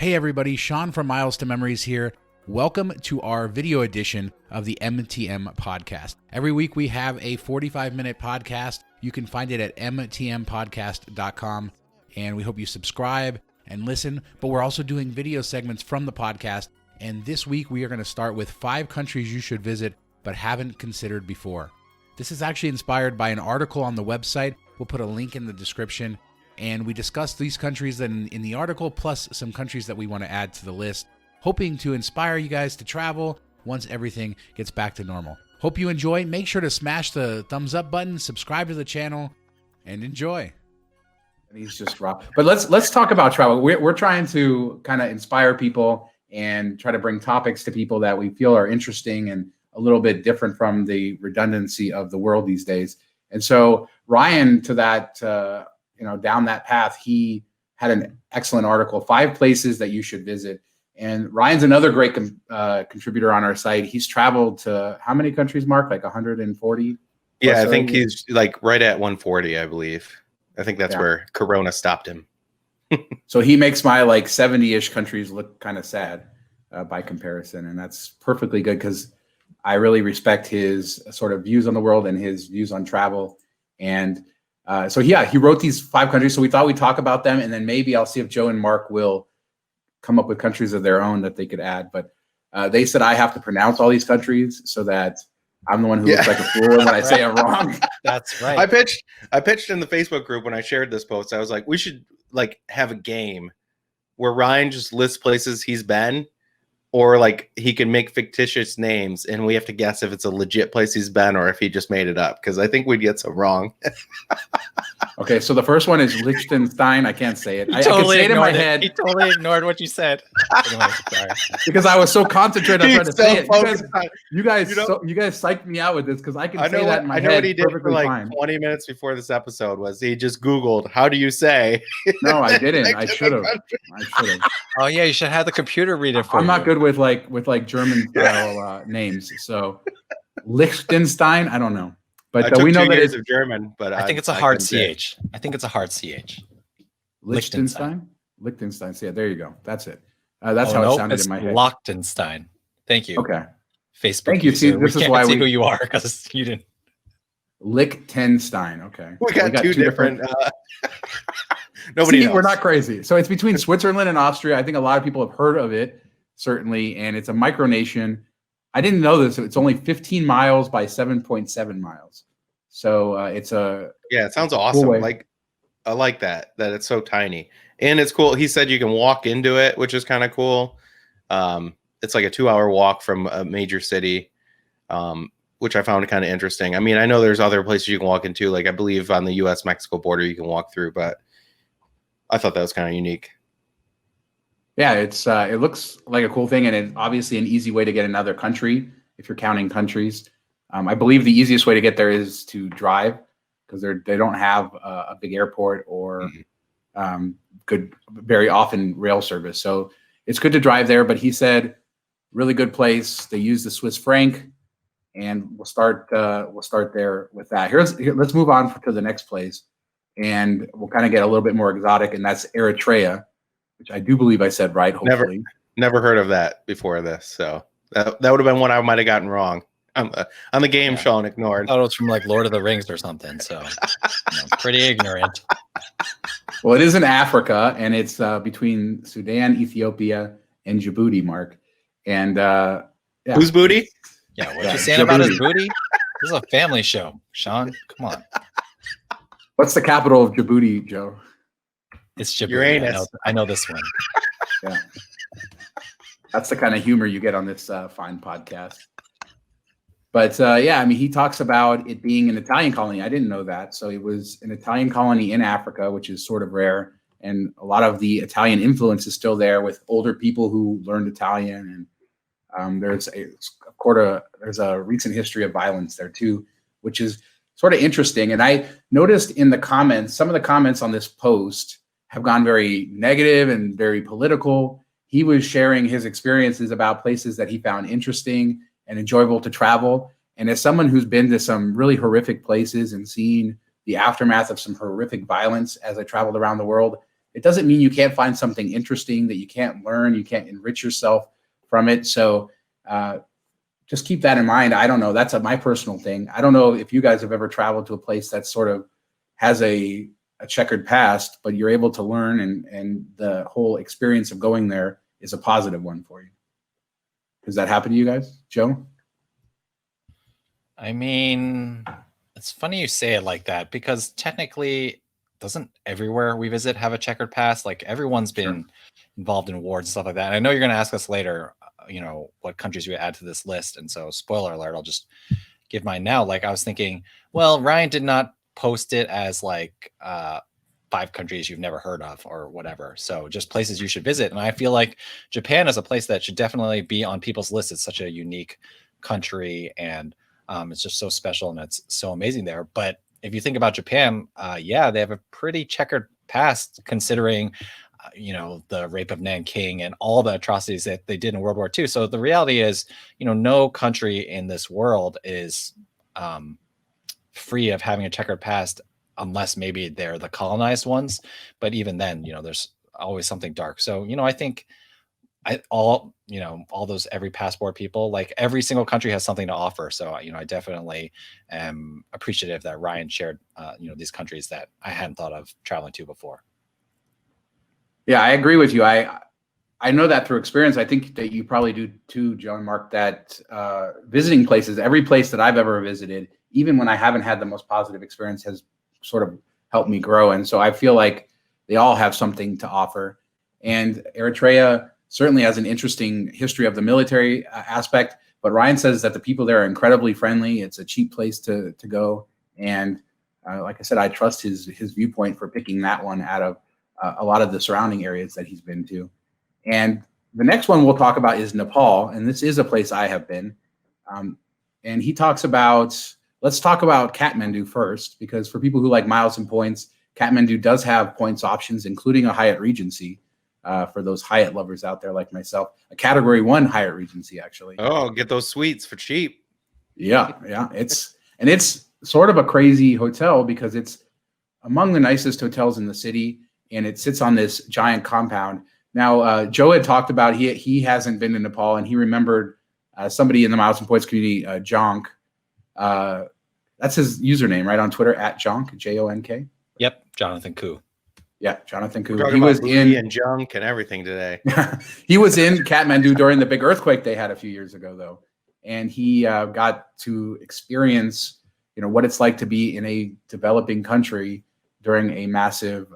Hey everybody, Shawn from Miles to Memories here. Welcome to our video edition of the MtM podcast. Every week we have a 45-minute podcast. You can find it at mtmpodcast.com, and we hope you subscribe and listen. But we're also doing video segments from the podcast, and this week we are going to start with 5 countries you should visit but haven't considered before. This is actually inspired by an article on the website. We'll put a link in the description. And we discussed these countries in the article, plus some countries that we want to add to the list, hoping to inspire you guys to travel once everything gets back to normal. Hope you enjoy. Make sure to smash the thumbs up button, subscribe to the channel, and enjoy. And he's just raw. But let's talk about travel. We're trying to kind of inspire people and try to bring topics to people that we feel are interesting and a little bit different from the redundancy of the world these days. And so Ryan, to that, down that path, he had an excellent article, 5 places that you should visit. And Ryan's another great contributor on our site. He's traveled to how many countries, Mark? Like 140? Yeah, I think he's like right at 140, I believe. I think that's where Corona stopped him. So he makes my like 70-ish countries look kind of sad by comparison. And that's perfectly good because I really respect his sort of views on the world and his views on travel. And he wrote these 5 countries. So we thought we'd talk about them, and then maybe I'll see if Joe and Mark will come up with countries of their own that they could add. But they said I have to pronounce all these countries so that I'm the one who looks like a fool when I say I'm wrong. That's right. I pitched in the Facebook group when I shared this post. I was like, we should like have a game where Ryan just lists places he's been, or like he can make fictitious names and we have to guess if it's a legit place he's been or if he just made it up, because I think we'd get some wrong. Okay, so the first one is Liechtenstein. I can't say it. I can say it in my head. He totally ignored what you said. Because I was so concentrated on trying to say it. You guys know, psyched me out with this because I can say know that in my head. I know what he did for like fine. 20 minutes before this episode was he just Googled, how do you say? No, I didn't. I should have. Oh yeah, you should have the computer read it for you. I'm not good with like German style names. So Liechtenstein, I don't know. But we know that it's of German, but I think it's a hard CH. I think it's a hard CH. Liechtenstein. Liechtenstein. So yeah, there you go. That's it. That's how it sounded in my head. Liechtenstein. Thank you. Okay. Facebook. Thank you. See, this is why we see who you are because you didn't. Liechtenstein. Okay. We got two different. Nobody knows. We're not crazy. So it's between Switzerland and Austria. I think a lot of people have heard of it, certainly, and it's a micronation. I didn't know this. It's only 15 miles by 7.7 miles. So it's a it sounds awesome. Cool, like I like that it's so tiny and it's cool. He said you can walk into it, which is kind of cool. It's like a 2-hour walk from a major city, which I found kind of interesting. I mean, I know there's other places you can walk into, like I believe on the U.S.-Mexico border you can walk through, but I thought that was kind of unique. Yeah, it looks like a cool thing, and it's obviously an easy way to get another country if you're counting countries. I believe the easiest way to get there is to drive because they don't have a big airport or good, very often rail service. So it's good to drive there. But he said, really good place. They use the Swiss franc, and we'll start there with that. Let's move on to the next place, and we'll kind of get a little bit more exotic, and that's Eritrea, which I do believe I said right, hopefully. Never heard of that before this. So that would have been one I might have gotten wrong. On the game, Shawn ignored. I thought it was from like Lord of the Rings or something. So pretty ignorant. Well, it is in Africa, and it's between Sudan, Ethiopia, and Djibouti, Mark. And whose booty? Yeah, what you saying about his booty? This is a family show, Shawn. Come on. What's the capital of Djibouti, Joe? It's Djibouti. Uranus. I know this one. Yeah, that's the kind of humor you get on this fine podcast. But I mean, he talks about it being an Italian colony. I didn't know that. So it was an Italian colony in Africa, which is sort of rare, and a lot of the Italian influence is still there with older people who learned Italian. And there's a recent history of violence there too, which is sort of interesting. And I noticed in the comments, some of the comments on this post have gone very negative and very political. He was sharing his experiences about places that he found interesting and enjoyable to travel. And as someone who's been to some really horrific places and seen the aftermath of some horrific violence as I traveled around the world, it doesn't mean you can't find something interesting, that you can't learn, you can't enrich yourself from it. So just keep that in mind. I don't know. That's my personal thing. I don't know if you guys have ever traveled to a place that sort of has a checkered past, but you're able to learn, and the whole experience of going there is a positive one for you. Does that happen to you guys, Joe? I mean, it's funny you say it like that, because technically, doesn't everywhere we visit have a checkered past? Like, everyone's been involved in wars and stuff like that. And I know you're going to ask us later, what countries we add to this list. And so, spoiler alert, I'll just give mine now. Like, I was thinking, well, Ryan did not post it as like 5 countries you've never heard of or whatever. So just places you should visit. And I feel like Japan is a place that should definitely be on people's list. It's such a unique country, and it's just so special, and it's so amazing there. But if you think about Japan, they have a pretty checkered past, considering the rape of Nanking and all the atrocities that they did in World War II. So the reality is, no country in this world is free of having a checkered past, unless maybe they're the colonized ones. But even then, there's always something dark. So, I think all those every passport people, like, every single country has something to offer. So, I definitely am appreciative that Ryan shared, these countries that I hadn't thought of traveling to before. Yeah, I agree with you. I know that through experience. I think that you probably do too, John Mark, that visiting places, every place that I've ever visited, even when I haven't had the most positive experience, has sort of helped me grow. And so I feel like they all have something to offer. And Eritrea certainly has an interesting history of the military aspect, but Ryan says that the people there are incredibly friendly. It's a cheap place to go. And like I said, I trust his viewpoint for picking that one out of a lot of the surrounding areas that he's been to. And the next one we'll talk about is Nepal. And this is a place I have been. And he talks about, let's talk about Kathmandu first, because for people who like miles and points, Kathmandu does have points options, including a Hyatt Regency, for those Hyatt lovers out there like myself, a Category 1 Hyatt Regency, actually. Oh, get those suites for cheap. Yeah. It's sort of a crazy hotel, because it's among the nicest hotels in the city, and it sits on this giant compound. Now, Joe had talked about he hasn't been to Nepal, and he remembered somebody in the Miles and Points community, Jonk. That's his username, right, on Twitter, @Jonk, Jonk. Yep, Jonathan Koo. Yeah, Jonathan Koo. He was in and junk and everything today. He was in Kathmandu during the big earthquake they had a few years ago, though, and he got to experience, what it's like to be in a developing country during a massive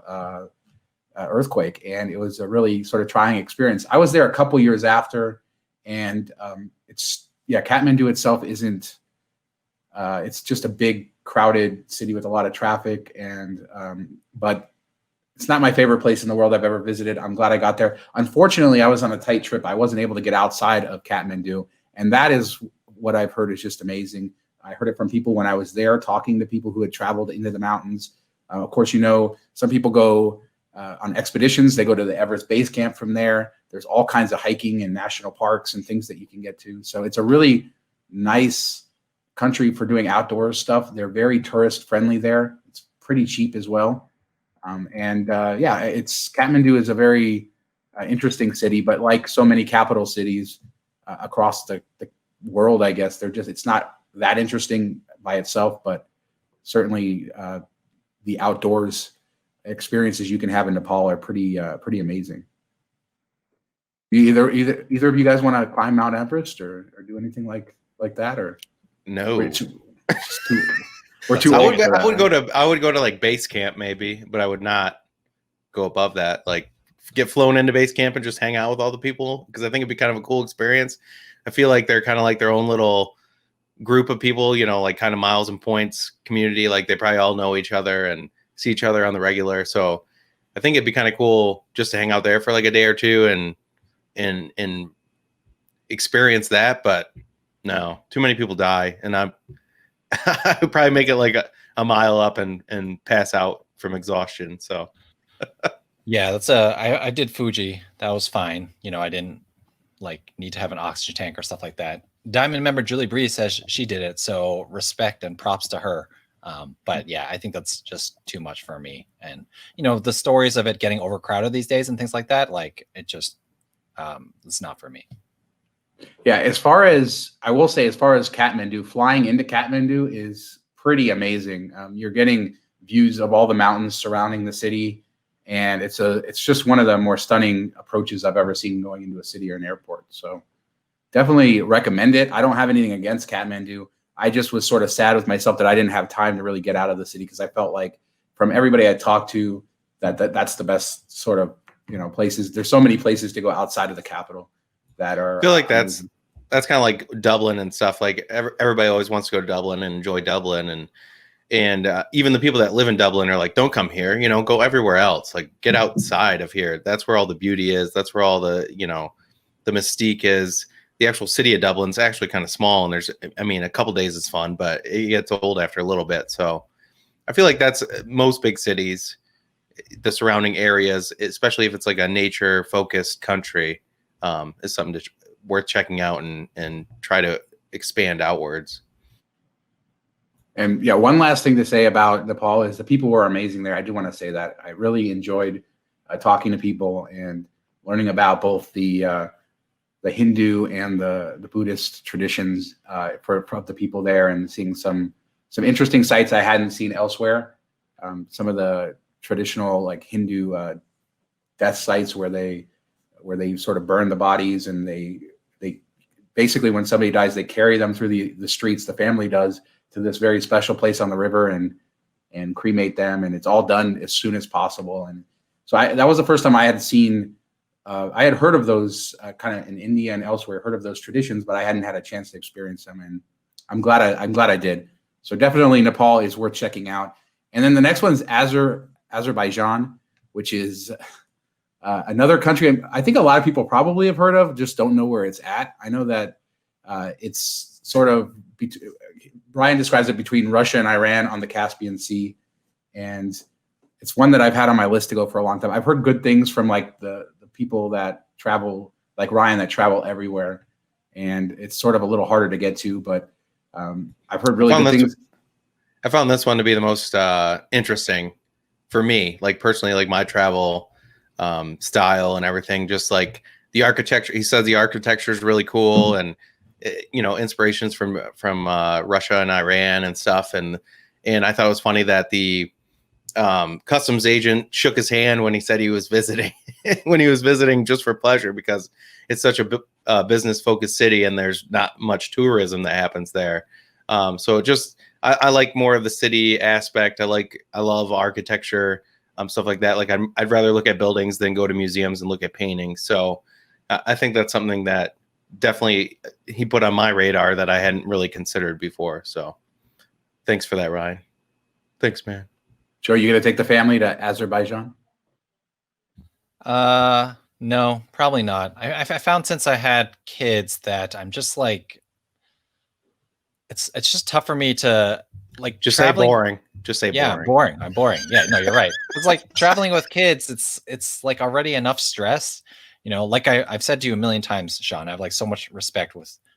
earthquake, and it was a really sort of trying experience. I was there a couple years after, and Kathmandu itself isn't. It's just a big, crowded city with a lot of traffic, and but it's not my favorite place in the world I've ever visited. I'm glad I got there. Unfortunately, I was on a tight trip. I wasn't able to get outside of Kathmandu, and that is what I've heard is just amazing. I heard it from people when I was there, talking to people who had traveled into the mountains. Of course, some people go on expeditions. They go to the Everest Base Camp from there. There's all kinds of hiking and national parks and things that you can get to. So it's a really nice country for doing outdoor stuff. They're very tourist friendly there. It's pretty cheap as well. Kathmandu is a very interesting city, but like so many capital cities across the world, I guess it's not that interesting by itself, but certainly the outdoors experiences you can have in Nepal are pretty amazing. Either of you guys want to climb Mount Everest or do anything like that, or no? We're too old. I would go to like base camp maybe, but I would not go above that. Like, get flown into base camp and just hang out with all the people, because I think it'd be kind of a cool experience. I feel like they're kind of like their own little group of people, like kind of Miles and Points community. Like, they probably all know each other and see each other on the regular. So I think it'd be kind of cool just to hang out there for like a day or two and experience that. But no, too many people die, and I would probably make it like a mile up and pass out from exhaustion. So yeah, that's I did Fuji. That was fine. I didn't need to have an oxygen tank or stuff like that. Diamond member Julie Bree says she did it, so respect and props to her. But yeah, I think that's just too much for me. And the stories of it getting overcrowded these days and things like that, like it just it's not for me. Yeah, as far as Kathmandu, flying into Kathmandu is pretty amazing. You're getting views of all the mountains surrounding the city, and it's just one of the more stunning approaches I've ever seen going into a city or an airport. So definitely recommend it. I don't have anything against Kathmandu. I just was sort of sad with myself that I didn't have time to really get out of the city, because I felt like from everybody I talked to that's the best sort of places. There's so many places to go outside of the capital that are. I feel like that's kind of like Dublin and stuff. Like everybody always wants to go to Dublin and enjoy Dublin, and even the people that live in Dublin are like, don't come here, go everywhere else. Like get outside of here. That's where all the beauty is. That's where all the the mystique is. The actual city of Dublin's actually kind of small, and a couple days is fun, but it gets old after a little bit. So I feel like that's most big cities, the surrounding areas, especially if it's like a nature focused country, is something worth checking out and try to expand outwards. And yeah, one last thing to say about Nepal is the people were amazing there. I do want to say that I really enjoyed talking to people and learning about both the Hindu and the Buddhist traditions for the people there, and seeing some interesting sites I hadn't seen elsewhere. Some of the traditional like Hindu death sites where they sort of burn the bodies, and they basically, when somebody dies, they carry them through the streets. The family does, to this very special place on the river and cremate them, and it's all done as soon as possible. And so that was the first time I had seen. I had heard of those kind of in India and elsewhere, heard of those traditions, but I hadn't had a chance to experience them, and I'm glad I did. So definitely Nepal is worth checking out. And then the next one's Azerbaijan, which is another country I think a lot of people probably have heard of, just don't know where it's at. I know that it's sort of Brian describes it between Russia and Iran on the Caspian Sea, and it's one that I've had on my list to go for a long time. I've heard good things from like the people that travel, like Ryan, that travel everywhere, and it's sort of a little harder to get to, but I've heard really good things. I found this one to be the most interesting for me, like personally, like my travel style and everything. Just like the architecture, he says the architecture is really cool, and inspirations from Russia and Iran and stuff. And I thought it was funny that the customs agent shook his hand when he said he was visiting, when he was visiting just for pleasure, because it's such a business focused city and there's not much tourism that happens there. So just I like more of the city aspect. I love architecture, stuff like that. Like I'd rather look at buildings than go to museums and look at paintings. So I think that's something that definitely he put on my radar that I hadn't really considered before. So thanks for that, Ryan. Thanks, man. Joe, you going to take the family to Azerbaijan? No, probably not. I found since I had kids that I'm just like, it's just tough for me to like just traveling. Say boring. Just say yeah, boring. I'm boring. Yeah, no, you're right. It's like traveling with kids. It's like already enough stress. Like I've said to you a million times, Shawn, I have like so much respect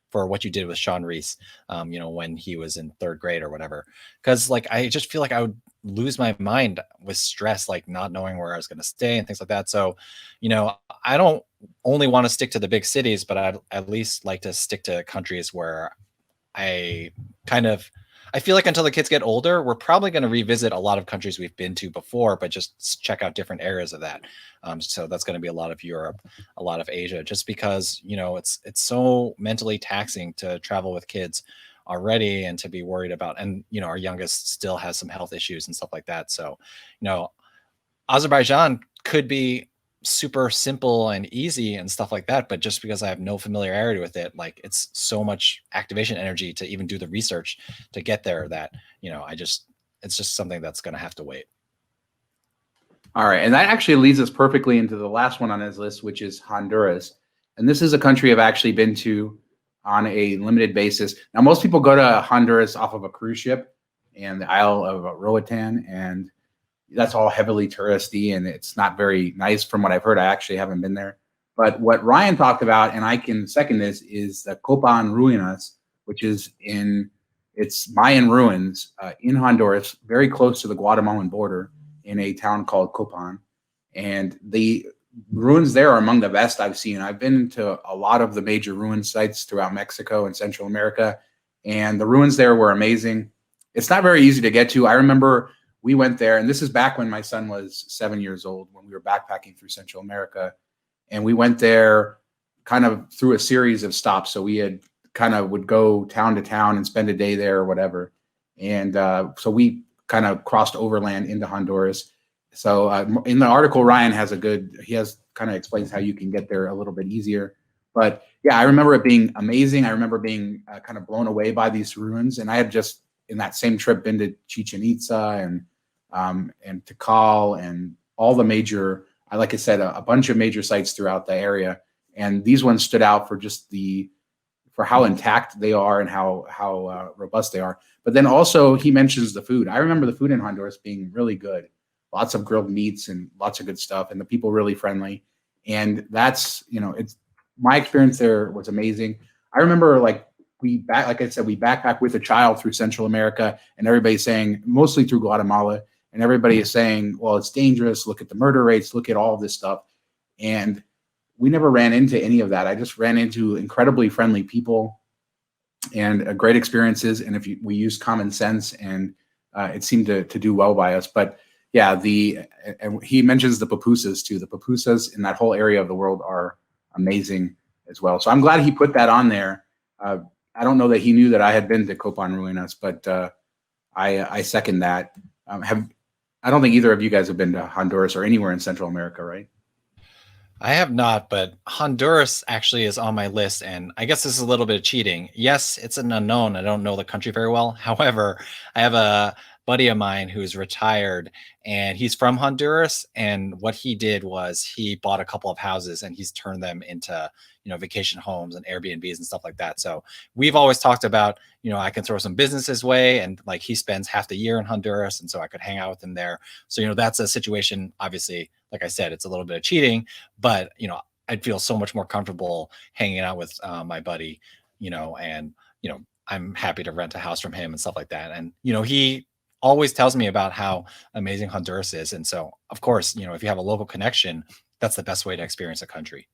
for what you did with Shawn Reese, when he was in third grade or whatever. Because like I just feel like I would lose my mind with stress, like not knowing where I was going to stay and things like that. So, I don't only want to stick to the big cities, but I'd at least like to stick to countries where I feel like until the kids get older, we're probably going to revisit a lot of countries we've been to before, but just check out different areas of that. So that's going to be a lot of Europe, a lot of Asia, just because, it's so mentally taxing to travel with kids already and to be worried about. And, our youngest still has some health issues and stuff like that. So, Azerbaijan could be super simple and easy and stuff like that, but just because I have no familiarity with it, like it's so much activation energy to even do the research to get there that it's just something that's going to have to wait. All right, and that actually leads us perfectly into the last one on his list, which is Honduras. And this is a country I've actually been to on a limited basis. Now, most people go to Honduras off of a cruise ship and the Isle of Roatan, and that's all heavily touristy, and it's not very nice from what I've heard. I actually haven't been there. But what Ryan talked about, and I can second this, is the Copan Ruinas, which is It's Mayan ruins in Honduras, very close to the Guatemalan border, in a town called Copan. And the ruins there are among the best I've seen. I've been to a lot of the major ruin sites throughout Mexico and Central America, and the ruins there were amazing. It's not very easy to get to. I remember we went there, and this is back when my son was 7 years old, when we were backpacking through Central America. And we went there kind of through a series of stops. So we had kind of would go town to town and spend a day there or whatever. And so we kind of crossed overland into Honduras. So in the article, Ryan has kind of explains how you can get there a little bit easier. But yeah, I remember it being amazing. I remember being kind of blown away by these ruins. And I had just in that same trip been to Chichen Itza and Tikal and all the major, like I said, a bunch of major sites throughout the area. And these ones stood out for just for how intact they are and how robust they are. But then also he mentions the food. I remember the food in Honduras being really good. Lots of grilled meats and lots of good stuff, and the people really friendly. And that's, it's my experience there was amazing. I remember like we backpack with a child through Central America, and everybody's saying, mostly through Guatemala, and everybody is saying, well, it's dangerous. Look at the murder rates. Look at all of this stuff. And we never ran into any of that. I just ran into incredibly friendly people and great experiences. And we used common sense, and it seemed to do well by us. But yeah, and he mentions the pupusas too. The pupusas in that whole area of the world are amazing as well. So I'm glad he put that on there. I don't know that he knew that I had been to Copan Ruinas, but I second that. I don't think either of you guys have been to Honduras or anywhere in Central America, right? I have not, but Honduras actually is on my list, and I guess this is a little bit of cheating. Yes, it's an unknown. I don't know the country very well. However, I have a buddy of mine who's retired, and he's from Honduras, and what he did was he bought a couple of houses and he's turned them into, vacation homes and Airbnbs and stuff like that. So we've always talked about, I can throw some business his way, and like he spends half the year in Honduras, and so I could hang out with him there. So, that's a situation, obviously, like I said, it's a little bit of cheating, but, I'd feel so much more comfortable hanging out with my buddy, and, I'm happy to rent a house from him and stuff like that. And, he always tells me about how amazing Honduras is. And so, of course, if you have a local connection, that's the best way to experience a country.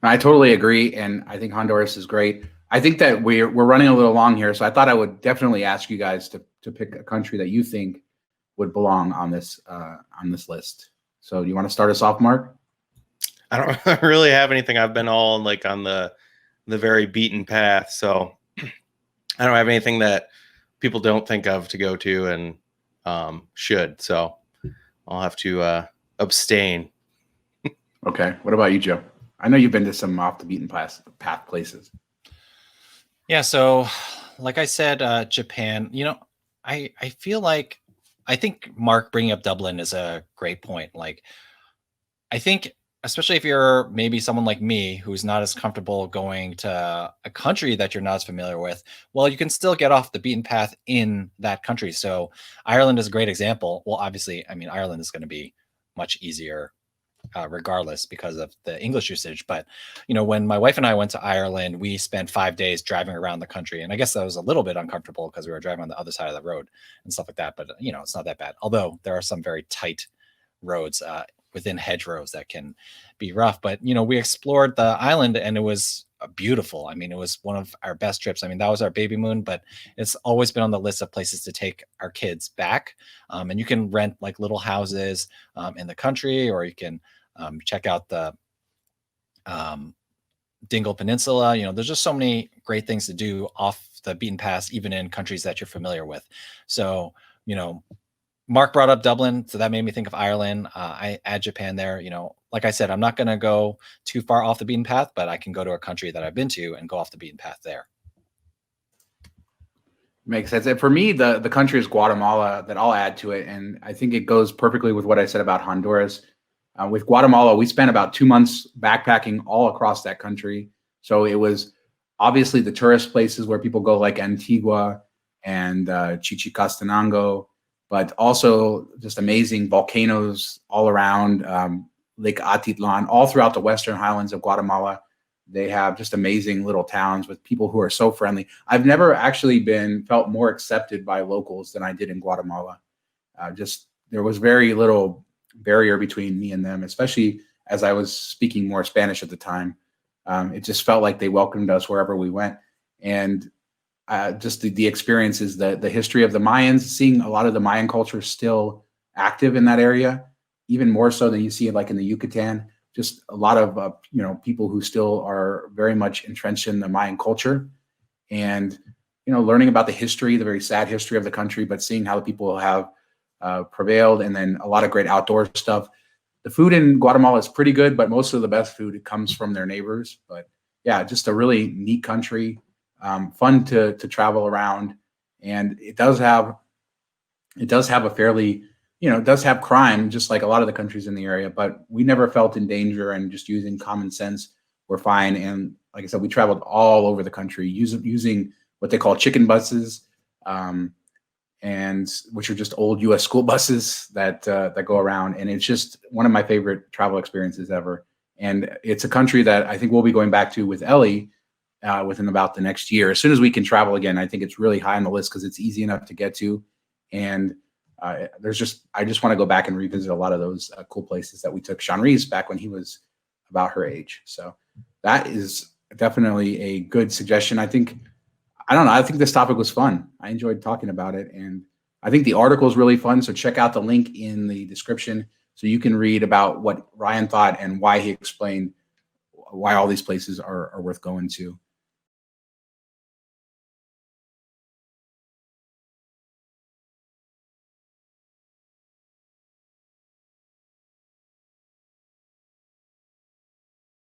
I totally agree. And I think Honduras is great. I think that we're running a little long here. So I thought I would definitely ask you guys to pick a country that you think would belong on this list. So do you want to start us off, Mark? I don't really have anything. I've been all like on the very beaten path. So I don't have anything that people don't think of to go to and should. So I'll have to abstain. Okay. What about you, Joe? I know you've been to some off the beaten path places. Yeah. So like I said, Japan, I feel like, I think Mark bringing up Dublin is a great point. Like, I think, especially if you're maybe someone like me who's not as comfortable going to a country that you're not as familiar with, well, you can still get off the beaten path in that country. So Ireland is a great example. Well, obviously, I mean, Ireland is going to be much easier regardless because of the English usage. But, when my wife and I went to Ireland, we spent 5 days driving around the country. And I guess that was a little bit uncomfortable because we were driving on the other side of the road and stuff like that. But, it's not that bad. Although there are some very tight roads within hedgerows that can be rough. But, we explored the island and it was beautiful. I mean, it was one of our best trips. I mean, that was our baby moon, but it's always been on the list of places to take our kids back. And you can rent like little houses in the country, or you can check out the Dingle Peninsula. There's just so many great things to do off the beaten path, even in countries that you're familiar with. So, Mark brought up Dublin, so that made me think of Ireland. I add Japan there. Like I said, I'm not going to go too far off the beaten path, but I can go to a country that I've been to and go off the beaten path there. Makes sense. And for me, the country is Guatemala that I'll add to it. And I think it goes perfectly with what I said about Honduras. With Guatemala, we spent about 2 months backpacking all across that country. So it was obviously the tourist places where people go, like Antigua and Chichicastenango, but also just amazing volcanoes all around, Lake Atitlan, all throughout the Western Highlands of Guatemala. They have just amazing little towns with people who are so friendly. I've never actually felt more accepted by locals than I did in Guatemala. There was very little barrier between me and them, especially as I was speaking more Spanish at the time. It just felt like they welcomed us wherever we went. And just the experiences, the history of the Mayans, seeing a lot of the Mayan culture still active in that area, even more so than you see like in the Yucatan. Just a lot of people who still are very much entrenched in the Mayan culture, and learning about the history, the very sad history of the country, but seeing how the people have prevailed, and then a lot of great outdoor stuff. The food in Guatemala is pretty good, but most of the best food comes from their neighbors. But yeah, just a really neat country, fun to travel around, and it does have a fairly it does have crime, just like a lot of the countries in the area, but we never felt in danger, and just using common sense, we're fine. And like I said, we traveled all over the country using what they call chicken buses, and which are just old U.S. school buses that go around. And it's just one of my favorite travel experiences ever. And it's a country that I think we'll be going back to with Ellie within about the next year. As soon as we can travel again, I think it's really high on the list because it's easy enough to get to. And I just want to go back and revisit a lot of those cool places that we took Shawn back when he was about her age. So that is definitely a good suggestion. I think this topic was fun. I enjoyed talking about it, and I think the article is really fun. So check out the link in the description so you can read about what Ryan thought and why he explained why all these places are worth going to.